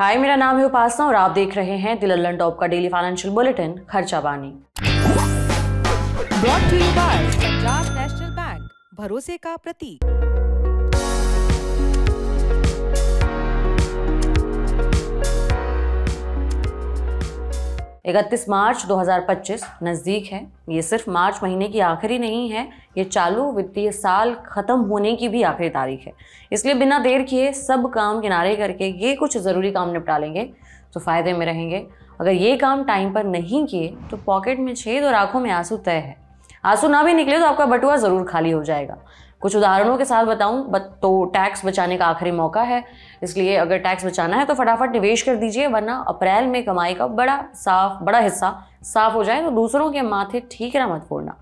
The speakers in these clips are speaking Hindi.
हाय, मेरा नाम है उपासना और आप देख रहे हैं द लल्लन टॉप का डेली फाइनेंशियल बुलेटिन खर्चा बानी। Brought to you by Punjab national bank, भरोसे का प्रतीक। 31 मार्च 2025 नज़दीक है। ये सिर्फ मार्च महीने की आखिरी नहीं है, ये चालू वित्तीय साल खत्म होने की भी आखिरी तारीख है। इसलिए बिना देर किए सब काम किनारे करके ये कुछ ज़रूरी काम निपटा लेंगे तो फ़ायदे में रहेंगे। अगर ये काम टाइम पर नहीं किए तो पॉकेट में छेद और आंखों में आंसू तय है। आंसू ना भी निकले तो आपका बटुआ ज़रूर खाली हो जाएगा। कुछ उदाहरणों के साथ बताऊं तो टैक्स बचाने का आखिरी मौका है, इसलिए अगर टैक्स बचाना है तो फटाफट निवेश कर दीजिए, वरना अप्रैल में कमाई का बड़ा हिस्सा साफ हो जाए तो दूसरों के माथे ठीकरा मत फोड़ना।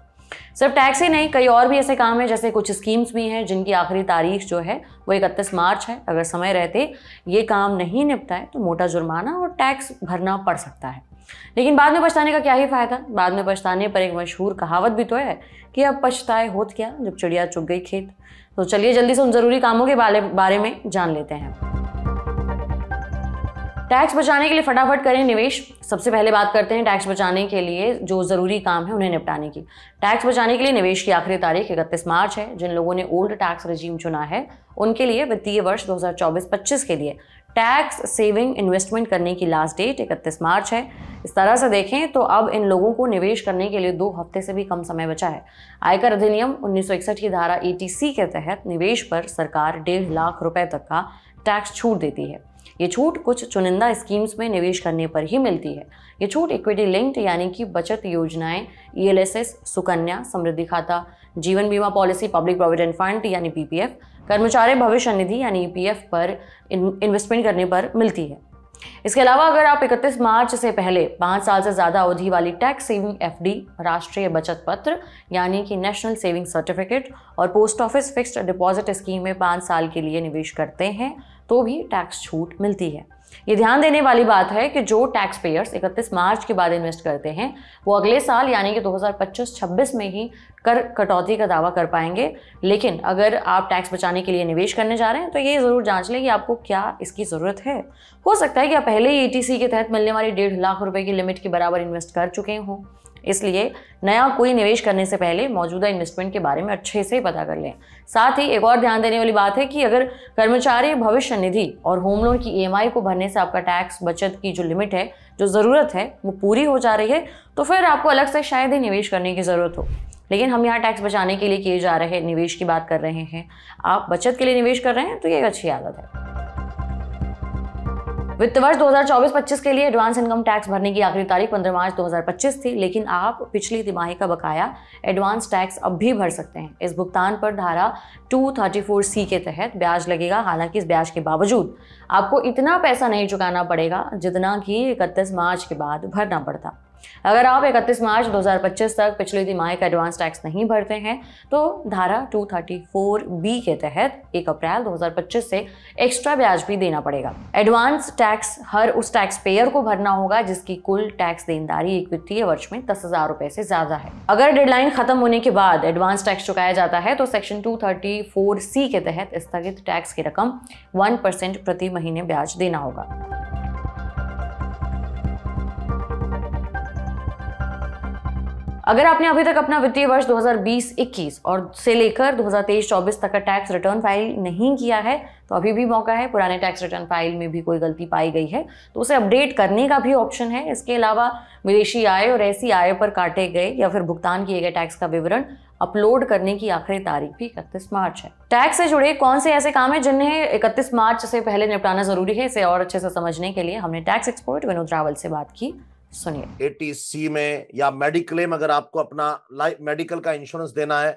सिर्फ टैक्स ही नहीं, कई और भी ऐसे काम हैं, जैसे कुछ स्कीम्स भी हैं जिनकी आखिरी तारीख जो है वो 31 मार्च है। अगर समय रहते ये काम नहीं निपटाए तो मोटा जुर्माना और टैक्स भरना पड़ सकता है। लेकिन बाद में पछताने का क्या ही फायदा। बाद में पछताने पर एक मशहूर कहावत भी तो है कि अब पछताए होत क्या जब चिड़िया चुग गई खेत। तो चलिए जल्दी से उन जरूरी कामों के बारे में जान लेते हैं। टैक्स बचाने के लिए फटाफट करें निवेश। सबसे पहले बात करते हैं टैक्स बचाने के लिए जो ज़रूरी काम है उन्हें निपटाने की। टैक्स बचाने के लिए निवेश की आखिरी तारीख 31 मार्च है। जिन लोगों ने ओल्ड टैक्स रेजीम चुना है उनके लिए वित्तीय वर्ष 2024-25 के लिए टैक्स सेविंग इन्वेस्टमेंट करने की लास्ट डेट 31 मार्च है। इस तरह से देखें तो अब इन लोगों को निवेश करने के लिए 2 हफ्ते से भी कम समय बचा है। आयकर अधिनियम 1961 की धारा 80C के तहत निवेश पर सरकार 1.5 लाख रुपए तक का टैक्स छूट देती है। ये छूट कुछ चुनिंदा स्कीम्स में निवेश करने पर ही मिलती है। ये छूट इक्विटी लिंक्ड यानी कि बचत योजनाएं, ELSS, सुकन्या समृद्धि खाता, जीवन बीमा पॉलिसी, पब्लिक प्रोविडेंट फंड यानी PPF, कर्मचारी भविष्य निधि यानी EPF पर इन्वेस्टमेंट करने पर मिलती है। इसके अलावा अगर आप 31 मार्च से पहले 5 साल से ज़्यादा अवधि वाली टैक्स सेविंग FD, राष्ट्रीय बचत पत्र यानी कि नेशनल सेविंग सर्टिफिकेट और post office fixed deposit scheme में 5 साल के लिए निवेश करते हैं तो भी टैक्स छूट मिलती है। ये ध्यान देने वाली बात है कि जो टैक्स पेयर्स 31 मार्च के बाद इन्वेस्ट करते हैं वो अगले साल यानी कि 2025-26 में ही कर कटौती का दावा कर पाएंगे। लेकिन अगर आप टैक्स बचाने के लिए निवेश करने जा रहे हैं तो ये ज़रूर जांच लें कि आपको क्या इसकी ज़रूरत है। हो सकता है कि आप पहले ही ETC के तहत मिलने वाली 1.5 लाख रुपए की लिमिट के बराबर इन्वेस्ट कर चुके हों। इसलिए नया कोई निवेश करने से पहले मौजूदा इन्वेस्टमेंट के बारे में अच्छे से पता कर लें। साथ ही एक और ध्यान देने वाली बात है कि अगर कर्मचारी भविष्य निधि और होम लोन की EMI को भरने से आपका टैक्स बचत की जो लिमिट है, जो ज़रूरत है, वो पूरी हो जा रही है तो फिर आपको अलग से शायद ही निवेश करने की ज़रूरत हो। लेकिन हम यहाँ टैक्स बचाने के लिए किए जा रहे निवेश की बात कर रहे हैं। आप बचत के लिए निवेश कर रहे हैं तो ये एक अच्छी आदत है। वित्त वर्ष 2024-25 के लिए एडवांस इनकम टैक्स भरने की आखिरी तारीख 15 मार्च 2025 थी, लेकिन आप पिछली तिमाही का बकाया एडवांस टैक्स अब भी भर सकते हैं। इस भुगतान पर धारा 234C के तहत ब्याज लगेगा। हालांकि इस ब्याज के बावजूद आपको इतना पैसा नहीं चुकाना पड़ेगा जितना कि 31 मार्च के बाद भरना पड़ता। अगर आप 31 मार्च 2025 तक पिछली तिमाही का एडवांस टैक्स नहीं भरते हैं तो धारा 234B के तहत 1 अप्रैल 2025 से एक्स्ट्रा ब्याज भी देना पड़ेगा। एडवांस टैक्स हर उस टैक्स पेयर को भरना होगा जिसकी कुल टैक्स देनदारी एक वित्तीय वर्ष में 10,000 रुपए से ज्यादा है। अगर डेडलाइन खत्म होने के बाद एडवांस टैक्स चुकाया जाता है तो सेक्शन 234C के तहत स्थगित टैक्स की रकम 1% प्रति महीने ब्याज देना होगा। अगर आपने अभी तक अपना वित्तीय वर्ष 2020-21 और से लेकर 2023-24 तक का टैक्स रिटर्न फाइल नहीं किया है तो अभी भी मौका है। पुराने टैक्स रिटर्न फाइल में भी कोई गलती पाई गई है तो उसे अपडेट करने का भी ऑप्शन है। इसके अलावा विदेशी आय और ऐसी आय पर काटे गए या फिर भुगतान किए गए टैक्स का विवरण अपलोड करने की आखिरी तारीख भी 31 मार्च है। टैक्स से जुड़े कौन से ऐसे काम हैं जिन्हें 31 मार्च से पहले निपटाना जरूरी है, इसे और अच्छे से समझने के लिए हमने टैक्स एक्सपर्ट विनोद रावल से बात की। सुनिए। 80C में या मेडिक्लेम, अगर आपको अपना मेडिकल का इंश्योरेंस देना है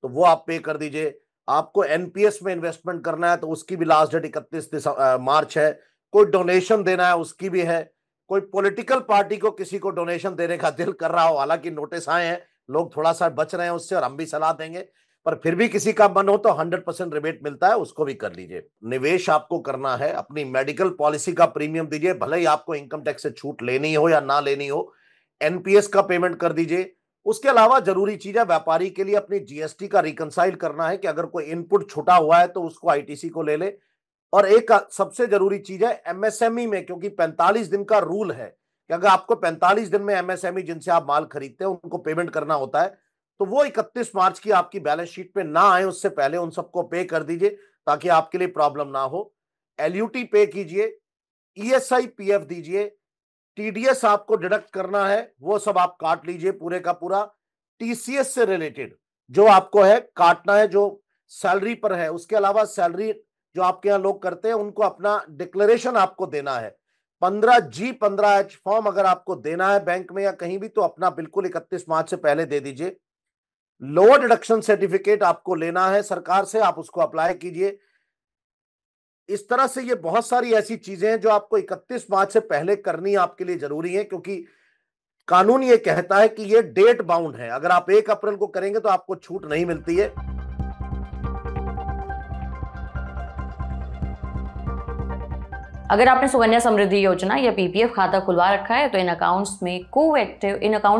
तो वो आप पे कर दीजिए। आपको NPS में इन्वेस्टमेंट करना है तो उसकी भी लास्ट डेट 31 मार्च है। कोई डोनेशन देना है उसकी भी है। कोई पॉलिटिकल पार्टी को किसी को डोनेशन देने का दिल कर रहा हो, हालांकि नोटिस आए हैं, लोग थोड़ा सा बच रहे हैं उससे और हम भी सलाह देंगे, पर फिर भी किसी का मन हो तो 100% रिबेट मिलता है, उसको भी कर लीजिए। निवेश आपको करना है, अपनी मेडिकल पॉलिसी का प्रीमियम दीजिए, भले ही आपको इनकम टैक्स से छूट लेनी हो या ना लेनी हो। NPS का पेमेंट कर दीजिए। उसके अलावा जरूरी चीज है, व्यापारी के लिए अपनी GST का रिकंसाइल करना है कि अगर कोई इनपुट छुटा हुआ है तो उसको ITC को ले ले। और एक सबसे जरूरी चीज है एमएसएमई में, क्योंकि 45 दिन का रूल है कि अगर आपको 45 दिन में एमएसएमई जिनसे आप माल खरीदते हैं उनको पेमेंट करना होता है, तो वो 31 मार्च की आपकी बैलेंस शीट पे ना आए उससे पहले उन सबको पे कर दीजिए ताकि आपके लिए प्रॉब्लम ना हो। एलयूटी पे कीजिए, ईएसआई पीएफ दीजिए, टीडीएस आपको डिडक्ट करना है वो सब आप काट लीजिए पूरे का पूरा। टीसीएस से रिलेटेड जो आपको है काटना है जो सैलरी पर है, उसके अलावा सैलरी जो आपके यहाँ लोग करते हैं उनको अपना डिक्लेरेशन आपको देना है। 15G 15H फॉर्म अगर आपको देना है बैंक में या कहीं भी तो अपना बिल्कुल 31 मार्च से पहले दे दीजिए। लोअर डिडक्शन सर्टिफिकेट आपको लेना है सरकार से, आप उसको अप्लाई कीजिए। इस तरह से ये बहुत सारी ऐसी चीजें हैं जो आपको 31 मार्च से पहले करनी आपके लिए जरूरी है, क्योंकि कानून ये कहता है कि ये डेट बाउंड है। अगर आप 1 अप्रैल को करेंगे तो आपको छूट नहीं मिलती है। अगर आपने सुकन्या समृद्धि योजना या पीपीएफ खाता खुलवा रखा है तो इन अकाउंट्स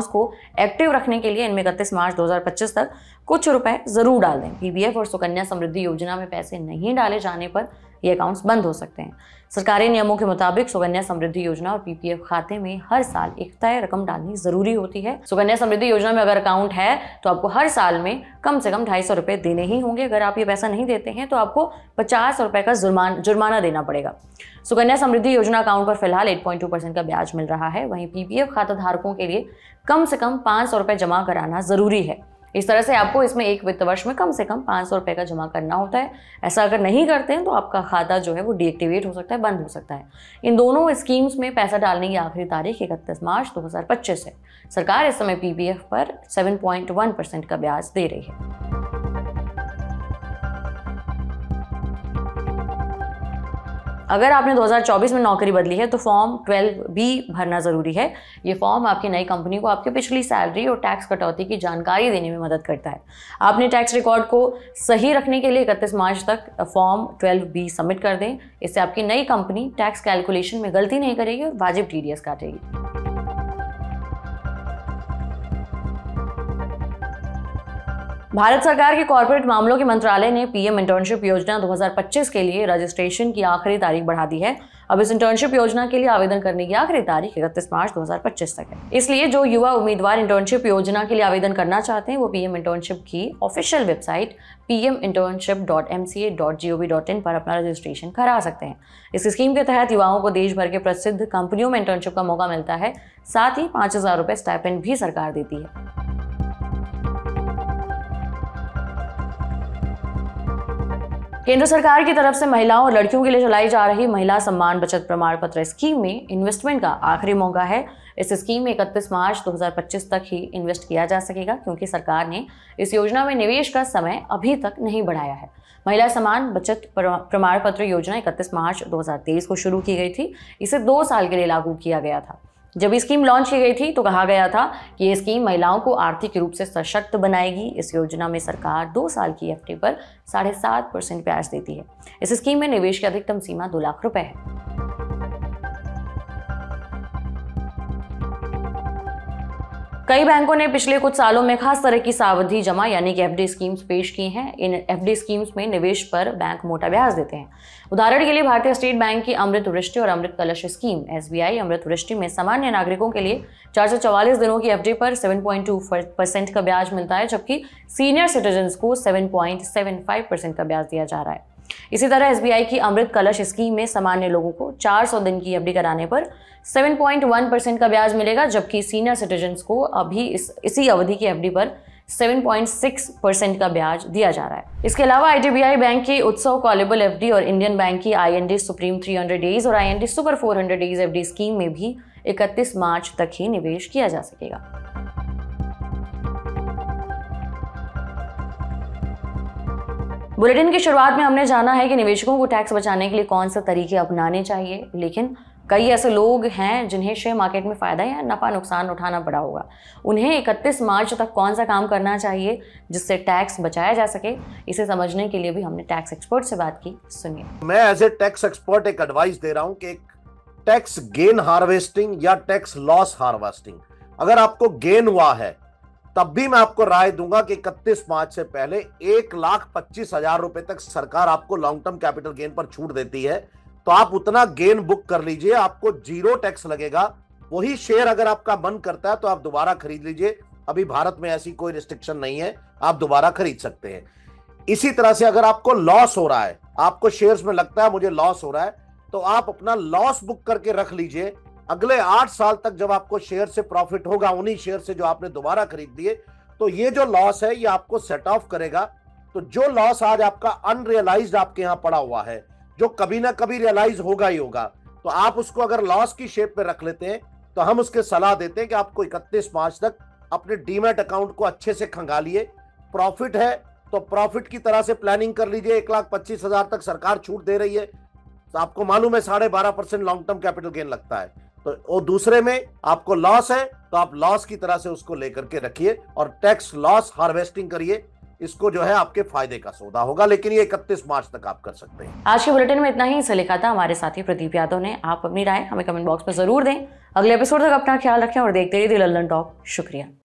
को एक्टिव रखने के लिए इनमें 31 मार्च 2025 तक कुछ रुपए जरूर डाल दें। पीपीएफ और सुकन्या समृद्धि योजना में पैसे नहीं डाले जाने पर ये अकाउंट्स बंद हो सकते हैं। सरकारी नियमों के मुताबिक सुकन्या समृद्धि योजना और पीपीएफ खाते में हर साल एक तय रकम डालनी जरूरी होती है। सुकन्या समृद्धि योजना में अगर अकाउंट है तो आपको हर साल में कम से कम 250 रुपए देने ही होंगे। अगर आप ये पैसा नहीं देते हैं तो आपको 50 रुपए का जुर्माना देना पड़ेगा। सुकन्या समृद्धि योजना अकाउंट पर फिलहाल 8.2% का ब्याज मिल रहा है। वहीं पीपीएफ खाता धारकों के लिए कम से कम 500 रुपए जमा कराना जरूरी है। इस तरह से आपको इसमें एक वित्त वर्ष में कम से कम 500 रुपए का जमा करना होता है। ऐसा अगर नहीं करते हैं तो आपका खाता जो है वो डीएक्टिवेट हो सकता है, बंद हो सकता है। इन दोनों स्कीम्स में पैसा डालने की आखिरी तारीख 31 मार्च 2025 है। सरकार इस समय पीपीएफ पर 7.1% का ब्याज दे रही है। अगर आपने 2024 में नौकरी बदली है तो फॉर्म 12B भरना जरूरी है। ये फॉर्म आपकी नई कंपनी को आपकी पिछली सैलरी और टैक्स कटौती की जानकारी देने में मदद करता है। आपने टैक्स रिकॉर्ड को सही रखने के लिए 31 मार्च तक फॉर्म 12B सबमिट कर दें। इससे आपकी नई कंपनी टैक्स कैलकुलेशन में गलती नहीं करेगी और वाजिब टीडीएस काटेगी। भारत सरकार के कॉर्पोरेट मामलों के मंत्रालय ने पीएम इंटर्नशिप योजना 2025 के लिए रजिस्ट्रेशन की आखिरी तारीख बढ़ा दी है। अब इस इंटर्नशिप योजना के लिए आवेदन करने की आखिरी तारीख 31 मार्च 2025 तक है। इसलिए जो युवा उम्मीदवार इंटर्नशिप योजना के लिए आवेदन करना चाहते हैं वो पीएम इंटर्नशिप की ऑफिशियल वेबसाइट pminternship.mca.gov.in पर अपना रजिस्ट्रेशन करा सकते हैं। इस स्कीम के तहत युवाओं को देश भर के प्रसिद्ध कंपनियों में इंटर्नशिप का मौका मिलता है। साथ ही 5000 रुपए स्टाइपेंड भी सरकार देती है। केंद्र सरकार की तरफ से महिलाओं और लड़कियों के लिए चलाई जा रही महिला सम्मान बचत प्रमाण पत्र स्कीम में इन्वेस्टमेंट का आखिरी मौका है। इस स्कीम में 31 मार्च 2025 तक ही इन्वेस्ट किया जा सकेगा, क्योंकि सरकार ने इस योजना में निवेश का समय अभी तक नहीं बढ़ाया है। महिला सम्मान बचत प्रमाण पत्र योजना 31 मार्च 2023 को शुरू की गई थी। इसे 2 साल के लिए लागू किया गया था। जब स्कीम लॉन्च की गई थी तो कहा गया था कि ये स्कीम महिलाओं को आर्थिक रूप से सशक्त बनाएगी। इस योजना में सरकार 2 साल की एफडी पर 7.5% ब्याज देती है। इस स्कीम में निवेश की अधिकतम सीमा 2 लाख रुपए है। कई बैंकों ने पिछले कुछ सालों में खास तरह की सावधि जमा यानी कि एफडी स्कीम्स पेश की हैं। इन एफडी स्कीम्स में निवेश पर बैंक मोटा ब्याज देते हैं। उदाहरण के लिए भारतीय स्टेट बैंक की अमृत वृष्टि और अमृत कलश स्कीम एसबीआई अमृत वृष्टि में सामान्य नागरिकों के लिए 444 दिनों की एफडी पर 7.2% का ब्याज मिलता है, जबकि सीनियर सिटीजन्स को 7.75% का ब्याज दिया जा रहा है। इसी तरह एसबीआई की अमृत कलश स्कीम में सामान्य लोगों को 400 दिन की एफडी कराने पर 7.1% का ब्याज मिलेगा, जबकि सीनियर सिटीजन्स को अभी इसी अवधि की एफडी पर 7.6% का ब्याज दिया जा रहा है। इसके अलावा आईडीबीआई बैंक की उत्सव कॉलेबल एफडी और इंडियन बैंक की आईएनडी सुप्रीम 300 डेज और IND super 400 days FD scheme में भी 31 मार्च तक ही निवेश किया जा सकेगा। बुलेटिन की शुरुआत में हमने जाना है कि निवेशकों को टैक्स बचाने के लिए कौन से तरीके अपनाने चाहिए, लेकिन कई ऐसे लोग हैं जिन्हें शेयर मार्केट में फायदा या नफा नुकसान उठाना पड़ा होगा। उन्हें 31 मार्च तक कौन सा काम करना चाहिए जिससे टैक्स बचाया जा सके, इसे समझने के लिए भी हमने टैक्स एक्सपर्ट से बात की। सुनिए। मैं एज ए टैक्स एक्सपर्ट एक एडवाइस दे रहा हूं कि एक टैक्स गेन हार्वेस्टिंग या टैक्स लॉस हार्वेस्टिंग, अगर आपको गेन हुआ है तब भी मैं आपको राय दूंगा कि 31 मार्च से पहले 1,25,000 रुपए तक सरकार आपको लॉन्ग टर्म कैपिटल गेन पर छूट देती है, तो आप उतना गेन बुक कर लीजिए, आपको 0 टैक्स लगेगा। वही शेयर अगर आपका मन करता है तो आप दोबारा खरीद लीजिए, अभी भारत में ऐसी कोई रिस्ट्रिक्शन नहीं है, आप दोबारा खरीद सकते हैं। इसी तरह से अगर आपको लॉस हो रहा है, आपको शेयर्स में लगता है मुझे लॉस हो रहा है, तो आप अपना लॉस बुक करके रख लीजिए। अगले 8 साल तक जब आपको शेयर से प्रॉफिट होगा, उन्हीं शेयर से जो आपने दोबारा खरीद लिए, तो ये जो लॉस है ये आपको सेट ऑफ करेगा। तो जो लॉस आज आपका अनरियलाइज्ड आपके यहां पड़ा हुआ है, जो कभी ना कभी रियलाइज होगा ही होगा, तो आप उसको अगर लॉस की शेप में रख लेते हैं तो हम उसके सलाह देते हैं कि आपको 31 मार्च तक अपने डीमैट अकाउंट को अच्छे से खंगालिए। प्रॉफिट है तो प्रॉफिट की तरह से प्लानिंग कर लीजिए। 1,25,000 तक सरकार छूट दे रही है, तो आपको मालूम है 12.5% लॉन्ग टर्म कैपिटल गेन लगता है। तो वो दूसरे में आपको लॉस है तो आप लॉस की तरह से उसको लेकर के रखिए और टैक्स लॉस हार्वेस्टिंग करिए। इसको जो है आपके फायदे का सौदा होगा, लेकिन ये 31 मार्च तक आप कर सकते हैं। आज के बुलेटिन में इतना ही। इसे लिखा था हमारे साथी प्रदीप यादव ने। आप अपनी राय हमें कमेंट बॉक्स में जरूर दें। अगले एपिसोड तक अपना ख्याल रखें और देखते रहिए द लल्लन टॉक। शुक्रिया।